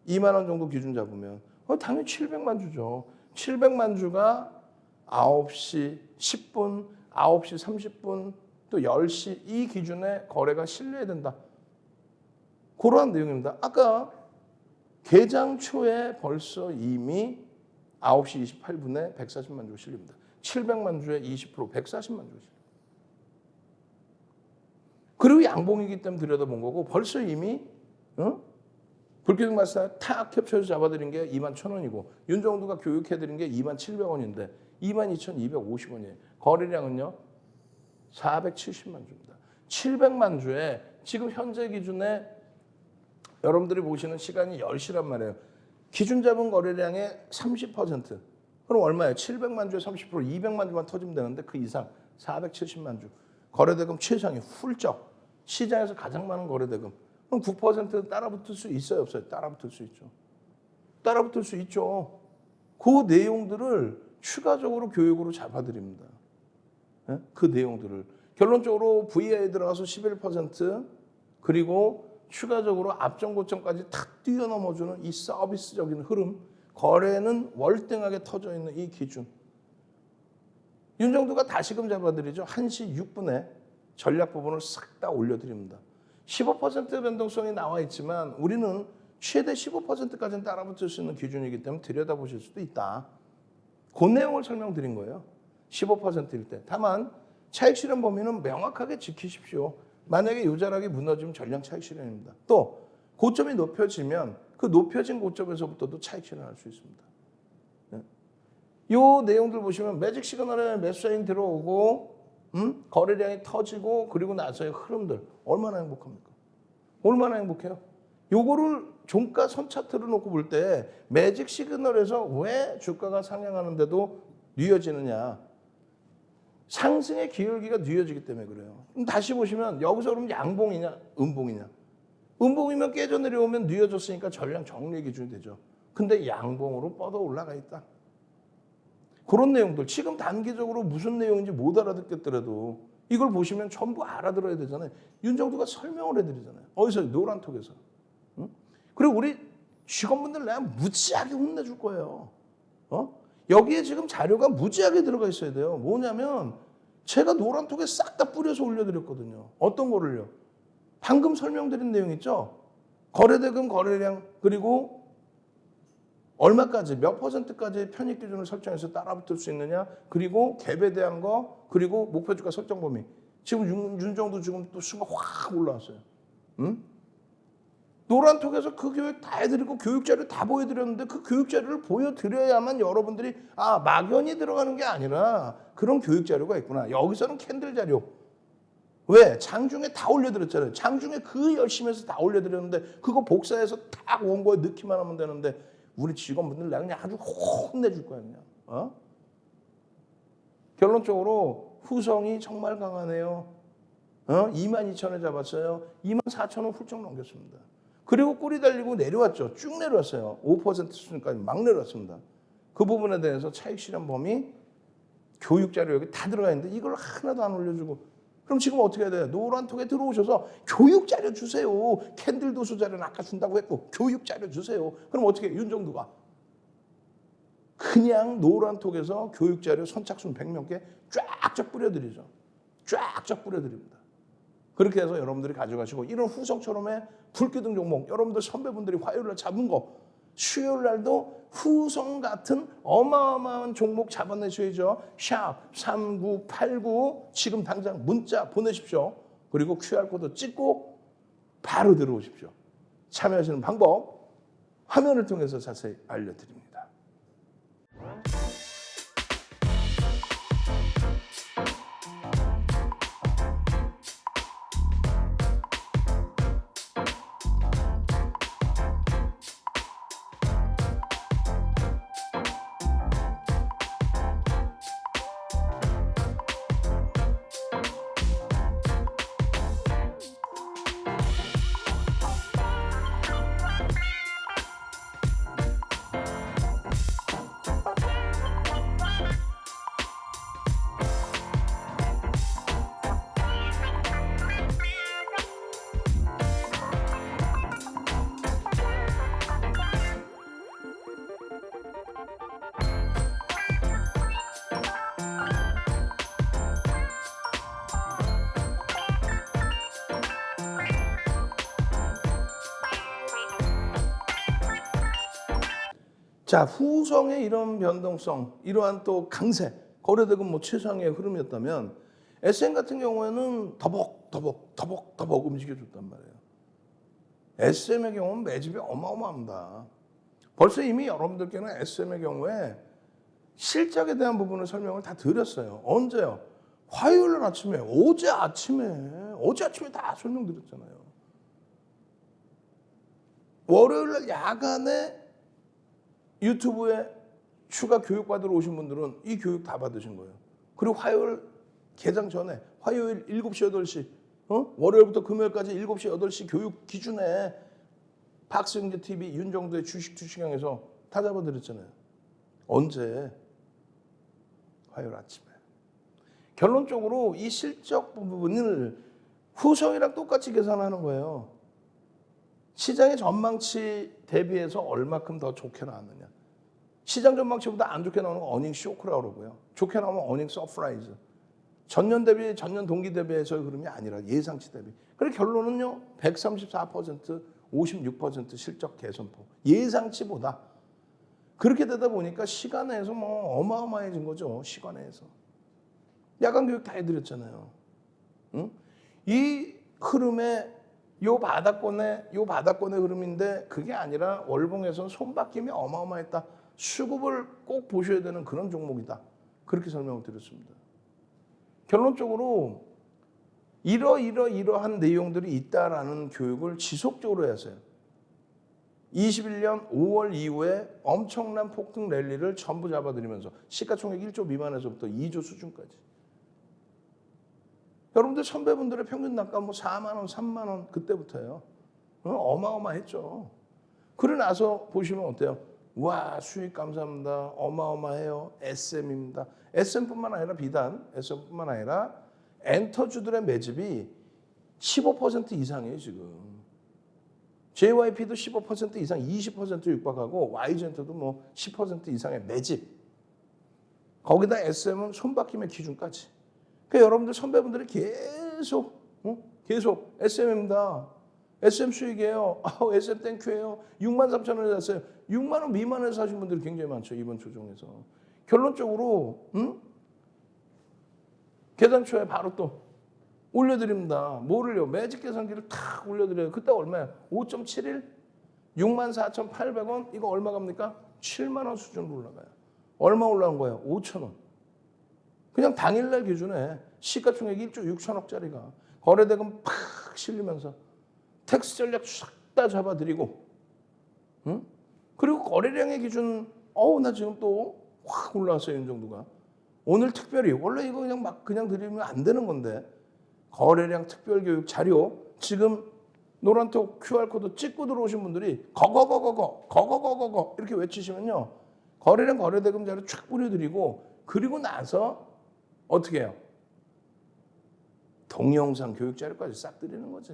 2만 원 정도 기준 잡으면 당연히 700만 주죠. 700만 주가 9시 10분, 9시 30분, 또 10시 이 기준에 거래가 실려야 된다. 그러한 내용입니다. 아까 개장 초에 벌써 이미 9시 28분에 140만 주가 실립니다. 700만 주에 20%, 140만 주가 실립니다. 그리고 양봉이기 때문에 들여다본 거고 벌써 이미 불교육 마스터 탁 캡처해서 잡아드린 게 21,000원이고 윤정두가 교육해드린 게 27,700원인데 22,250원이에요. 거래량은요 470만 주입니다. 700만 주에 지금 현재 기준에 여러분들이 보시는 시간이 10시란 말이에요. 기준 잡은 거래량의 30%. 그럼 얼마예요? 700만 주에 30%, 200만 주만 터지면 되는데 그 이상 470만 주. 거래대금 최상위 훌쩍. 시장에서 가장 많은 거래대금. 그럼 9% 따라붙을 수 있어요? 없어요? 따라붙을 수 있죠. 따라붙을 수 있죠. 그 내용들을 추가적으로 교육으로 잡아드립니다. 네? 그 내용들을. 결론적으로 VI에 들어가서 11% 그리고 추가적으로 앞전 고점까지 탁 뛰어넘어주는 이 서비스적인 흐름, 거래는 월등하게 터져 있는 이 기준. 윤정두가 다시금 잡아드리죠. 1시 6분에 전략 부분을 싹 다 올려드립니다. 15% 변동성이 나와 있지만 우리는 최대 15%까지는 따라붙을 수 있는 기준이기 때문에 들여다보실 수도 있다. 그 내용을 설명드린 거예요. 15%일 때. 다만 차익 실현 범위는 명확하게 지키십시오. 만약에 요 자락이 무너지면 전량 차익 실현입니다. 또 고점이 높여지면 그 높여진 고점에서부터도 차익 실현할 수 있습니다. 요 내용들 보시면 매직 시그널에 매수 사인 들어오고 거래량이 터지고 그리고 나서의 흐름들 얼마나 행복합니까? 얼마나 행복해요? 요거를 종가 선 차트를 놓고 볼 때 매직 시그널에서 왜 주가가 상향하는데도 뉘어지느냐? 상승의 기울기가 뉘어지기 때문에 그래요. 그럼 다시 보시면 여기서 그럼 양봉이냐 음봉이냐? 음봉이면 깨져 내려오면 뉘어졌으니까 전량 정리 기준이 되죠. 근데 양봉으로 뻗어 올라가 있다. 그런 내용들 지금 단기적으로 무슨 내용인지 못 알아듣겠더라도 이걸 보시면 전부 알아들어야 되잖아요. 윤정두가 설명을 해드리잖아요. 어디서? 노란톡에서. 그리고 우리 직원분들 내가 무지하게 혼내줄 거예요. 여기에 지금 자료가 무지하게 들어가 있어야 돼요. 뭐냐면 제가 노란톡에 싹 다 뿌려서 올려드렸거든요. 어떤 거를요? 방금 설명드린 내용 있죠? 거래대금, 거래량, 그리고 얼마까지, 몇 %까지 편입 기준을 설정해서 따라붙을 수 있느냐, 그리고 갭에 대한 거, 그리고 목표주가 설정 범위. 지금 윤정도 지금 또 수가 확 올라왔어요. 노란톡에서 그 교육 다 해드리고 교육 자료 다 보여드렸는데 그 교육 자료를 보여드려야만 여러분들이 막연히 들어가는 게 아니라 그런 교육 자료가 있구나. 여기서는 캔들 자료. 왜? 장중에 다 올려드렸잖아요. 장중에 그 열심히 해서 다 올려드렸는데 그거 복사해서 딱 원고에 넣기만 하면 되는데 우리 직원분들 내가 그냥 아주 혼내줄 거야 그냥. 결론적으로 후성이 정말 강하네요. 22,000원 잡았어요. 24,000원 훌쩍 넘겼습니다. 그리고 꼬리 달리고 내려왔죠. 쭉 내려왔어요. 5% 수준까지 막 내려왔습니다. 그 부분에 대해서 차익 실현 범위 교육 자료 여기 다 들어가 있는데 이걸 하나도 안 올려주고 그럼 지금 어떻게 해야 돼요? 노란톡에 들어오셔서 교육 자료 주세요. 캔들 도수 자료는 아까 준다고 했고 교육 자료 주세요. 그럼 어떻게 해요? 윤정두가 그냥 노란톡에서 교육 자료 선착순 100명께 쫙쫙 뿌려드리죠. 쫙쫙 뿌려드립니다. 그렇게 해서 여러분들이 가져가시고 이런 후성처럼의 불기둥 종목 여러분들 선배분들이 화요일날 잡은 거 수요일날도 후성 같은 어마어마한 종목 잡아내셔야죠. 샵 3989 지금 당장 문자 보내십시오. 그리고 QR코드 찍고 바로 들어오십시오. 참여하시는 방법 화면을 통해서 자세히 알려드립니다. 자, 후성의 이런 변동성, 이러한 또 강세, 거래대금 뭐 최상의 흐름이었다면 SM 같은 경우에는 더벅 움직여줬단 말이에요. SM의 경우는 매집이 어마어마합니다. 벌써 이미 여러분들께는 SM의 경우에 실적에 대한 부분을 설명을 다 드렸어요. 언제요? 화요일 날 아침에, 어제 아침에 다 설명드렸잖아요. 월요일 날 야간에 유튜브에 추가 교육 받으러 오신 분들은 이 교육 다 받으신 거예요. 그리고 화요일 개장 전에 화요일 7시, 8시, 월요일부터 금요일까지 7시, 8시 교육 기준에 박승재 TV, 윤정도의 주식 투시강에서 다 잡아드렸잖아요. 언제? 화요일 아침에. 결론적으로 이 실적 부분을 후성이랑 똑같이 계산하는 거예요. 시장의 전망치 대비해서 얼마큼 더 좋게 나왔느냐. 시장 전망치보다 안 좋게 나오는 건 어닝 쇼크라고 그러고요. 좋게 나오면 어닝 서프라이즈. 전년 대비, 전년 동기 대비해서의 흐름이 아니라 예상치 대비. 그래서 결론은요. 134%, 56% 실적 개선폭. 예상치보다. 그렇게 되다 보니까 시간에서 뭐 어마어마해진 거죠. 시간에서. 야간 교육 다 해드렸잖아요. 응? 이 흐름에 요 바닥권의 흐름인데 그게 아니라 월봉에서는 손바뀜이 어마어마했다. 수급을 꼭 보셔야 되는 그런 종목이다. 그렇게 설명을 드렸습니다. 결론적으로 이러한 내용들이 있다라는 교육을 지속적으로 했어요. 21년 5월 이후에 엄청난 폭등 랠리를 전부 잡아드리면서 시가총액 1조 미만에서부터 2조 수준까지. 여러분들 선배분들의 평균 단가 뭐 4만 원, 3만 원 그때부터예요. 어마어마했죠. 그러고 나서 보시면 어때요? 와, 수익 감사합니다. 어마어마해요. SM입니다. SM뿐만 아니라 비단, SM뿐만 아니라 엔터주들의 매집이 15% 이상이에요, 지금. JYP도 15% 이상, 20% 육박하고 YG엔터도 뭐 10% 이상의 매집. 거기다 SM은 손바뀜의 기준까지. 그러니까 여러분들 선배분들이 계속 SM입니다. SM 수익이에요. SM 땡큐예요. 63,000원에 샀어요. 6만 원 미만에 사신 분들이 굉장히 많죠. 이번 조정에서. 결론적으로 계산 초에 바로 또 올려드립니다. 뭐를요? 매직 계산기를 탁 올려드려요. 그때 얼마야? 5.71? 64,800원? 이거 얼마 갑니까? 7만 원 수준으로 올라가요. 얼마 올라온 거예요? 5,000원. 그냥 당일날 기준에 시가총액 1조 6천억짜리가 거래대금 팍 실리면서 텍스 전략 싹 다 잡아드리고, 그리고 거래량의 기준, 나 지금 또 확 올라왔어요, 윤정도가. 오늘 특별히, 원래 이거 그냥 드리면 안 되는 건데, 거래량 특별교육 자료, 지금 노란톡 QR코드 찍고 들어오신 분들이 거거거거거 이렇게 외치시면요. 거래량 거래대금 자료 쫙 뿌려드리고, 그리고 나서 어떻게 해요? 동영상 교육 자료까지 싹 드리는 거지.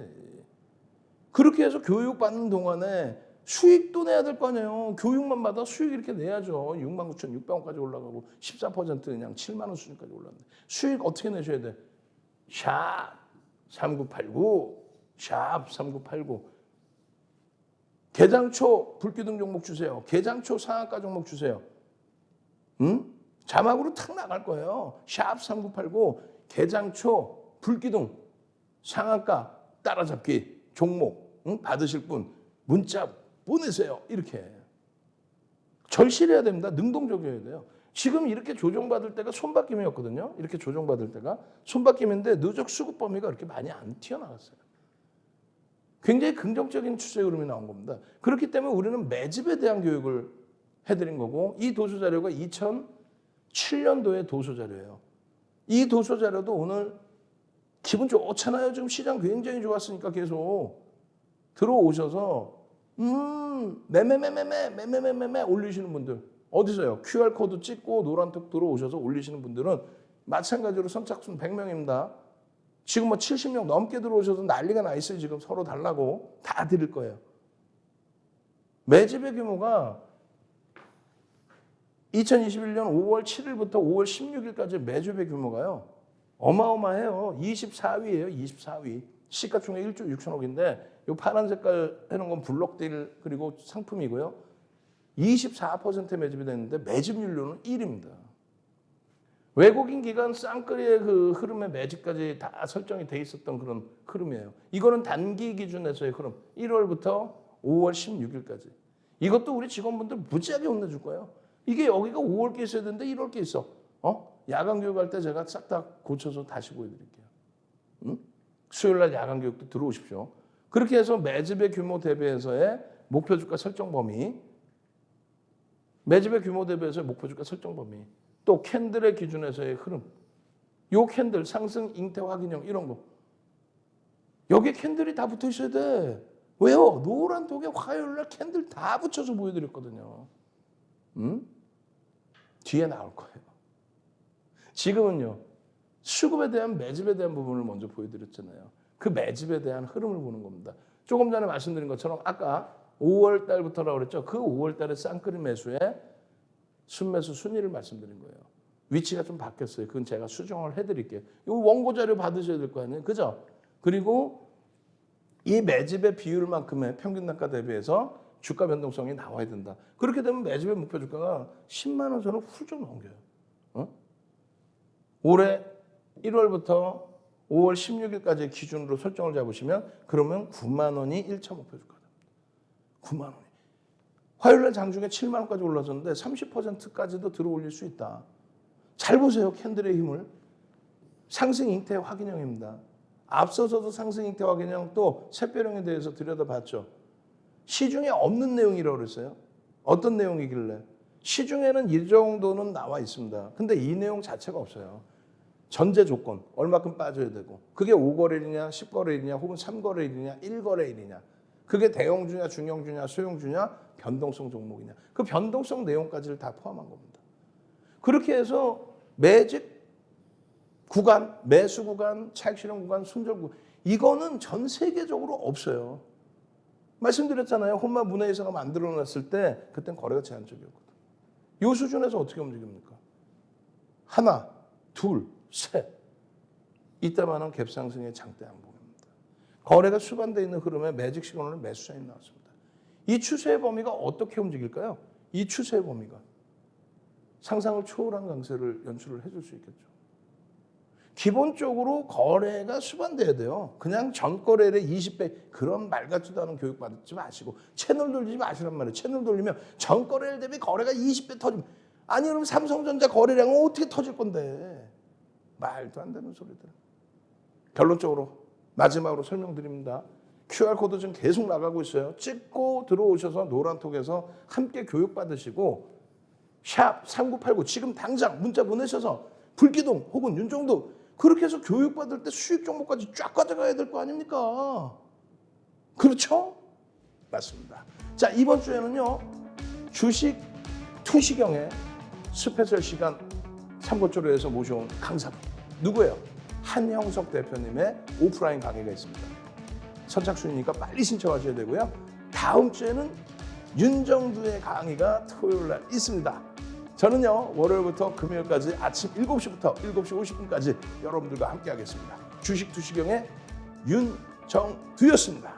그렇게 해서 교육받는 동안에 수익도 내야 될 거 아니에요. 교육만 받아 수익 이렇게 내야죠. 69,600원까지 올라가고 14% 그냥 7만 원 수준까지 올랐는데 수익 어떻게 내셔야 돼? 샵 3989, 샵 3989. 개장초 불기둥 종목 주세요. 개장초 상한가 종목 주세요. 자막으로 탁 나갈 거예요. 샵 3989, 개장초 불기둥 상한가 따라잡기 종목 받으실 분 문자 보내세요. 이렇게 절실해야 됩니다. 능동적이어야 돼요. 지금 이렇게 조정받을 때가 손바뀜이었거든요. 이렇게 조정받을 때가 손바뀜인데 누적 수급 범위가 그렇게 많이 안 튀어나갔어요. 굉장히 긍정적인 추세 흐름이 나온 겁니다. 그렇기 때문에 우리는 매집에 대한 교육을 해드린 거고, 이 도서 자료가 2007년도의 도서 자료예요. 이 도서 자료도 오늘 기분 좋잖아요. 지금 시장 굉장히 좋았으니까 계속 들어오셔서 매매매매매 올리시는 분들 어디서요? QR코드 찍고 노란톡 들어오셔서 올리시는 분들은 마찬가지로 선착순 100명입니다. 지금 뭐 70명 넘게 들어오셔서 난리가 나 있어요. 지금 서로 달라고 다 드릴 거예요. 매집의 규모가 2021년 5월 7일부터 5월 16일까지 매집의 규모가요. 어마어마해요. 24위예요. 24위. 시가총액 1조 6천억인데 이 파란 색깔 해놓은 건 블록딜 그리고 상품이고요. 24% 매집이 됐는데 매집률로는 1위입니다. 외국인 기관 쌍끌이의 그 흐름의 매집까지 다 설정이 돼 있었던 그런 흐름이에요. 이거는 단기 기준에서의 흐름. 1월부터 5월 16일까지. 이것도 우리 직원분들 무지하게 혼내줄 거예요. 이게 여기가 5월 게 있어야 되는데 1월 게 있어. 야간 교육할 때 제가 싹 다 고쳐서 다시 보여드릴게요. 응? 수요일 날 야간 교육도 들어오십시오. 그렇게 해서 매집의 규모 대비해서의 목표 주가 설정 범위, 매집의 규모 대비해서의 목표 주가 설정 범위, 또 캔들의 기준에서의 흐름, 요 캔들 상승 잉태 확인형 이런 거, 여기에 캔들이 다 붙어 있어야 돼. 왜요? 노란 독에 화요일 날 캔들 다 붙여서 보여드렸거든요. 뒤에 나올 거예요. 지금은요, 수급에 대한 매집에 대한 부분을 먼저 보여드렸잖아요. 그 매집에 대한 흐름을 보는 겁니다. 조금 전에 말씀드린 것처럼 아까 5월 달부터라고 그랬죠. 그 5월 달에 쌍끌이 매수의 순매수 순위를 말씀드린 거예요. 위치가 좀 바뀌었어요. 그건 제가 수정을 해드릴게요. 이 원고 자료 받으셔야 될 거 아니에요. 그죠? 그리고 이 매집의 비율만큼의 평균 단가 대비해서 주가 변동성이 나와야 된다. 그렇게 되면 매집의 목표 주가가 10만 원 선을 훌쩍 넘겨요. 올해 1월부터 5월 16일까지 기준으로 설정을 잡으시면 그러면 9만 원이 1차 목표 주가다. 9만 원이. 화요일 날 장중에 7만 원까지 올라섰는데 30%까지도 들어 올릴 수 있다. 잘 보세요. 캔들의 힘을. 상승 잉태 확인형입니다. 앞서서도 상승 잉태 확인형 또 샛별형에 대해서 들여다봤죠. 시중에 없는 내용이라고 그랬어요. 어떤 내용이길래? 시중에는 이 정도는 나와 있습니다. 근데 이 내용 자체가 없어요. 전제 조건, 얼마큼 빠져야 되고 그게 5거래일이냐 10거래일이냐 혹은 3거래일이냐 1거래일이냐 그게 대형주냐 중형주냐 소형주냐 변동성 종목이냐 그 변동성 내용까지를 다 포함한 겁니다. 그렇게 해서 매집 구간, 매수 구간, 차익 실현 구간, 손절 구간 이거는 전 세계적으로 없어요. 말씀드렸잖아요. 혼마 문화이사가 만들어놨을 때 그땐 거래가 제한적이었거든. 이 수준에서 어떻게 움직입니까? 하나, 둘, 셋. 이따만한 갭상승의 장대 양봉입니다. 거래가 수반되어 있는 흐름에 매직 시그널은 매수 사인이 나왔습니다. 이 추세의 범위가 어떻게 움직일까요? 이 추세의 범위가 상상을 초월한 강세를 연출을 해줄 수 있겠죠. 기본적으로 거래가 수반돼야 돼요. 그냥 전거래의 20배 그런 말 같지도 않은 교육 받지 마시고 채널 돌리지 마시란 말이에요. 채널 돌리면 전거래일 대비 거래가 20배 터지면 아니 그럼 삼성전자 거래량은 어떻게 터질 건데. 말도 안 되는 소리들. 결론적으로 마지막으로 설명드립니다. QR코드 지금 계속 나가고 있어요. 찍고 들어오셔서 노란톡에서 함께 교육받으시고 샵 3989 지금 당장 문자 보내셔서 불기둥 혹은 윤종도 그렇게 해서 교육받을 때 수익 정보까지 쫙 가져가야 될 거 아닙니까? 그렇죠? 맞습니다. 자, 이번 주에는요. 주식 투시경의 스페셜 시간 삼고초를 해서 모셔온 강사분 누구예요? 한형석 대표님의 오프라인 강의가 있습니다. 선착순이니까 빨리 신청하셔야 되고요. 다음 주에는 윤정두의 강의가 토요일 날 있습니다. 저는요 월요일부터 금요일까지 아침 7시부터 7시 50분까지 여러분들과 함께 하겠습니다. 주식 투시경의 윤정두였습니다.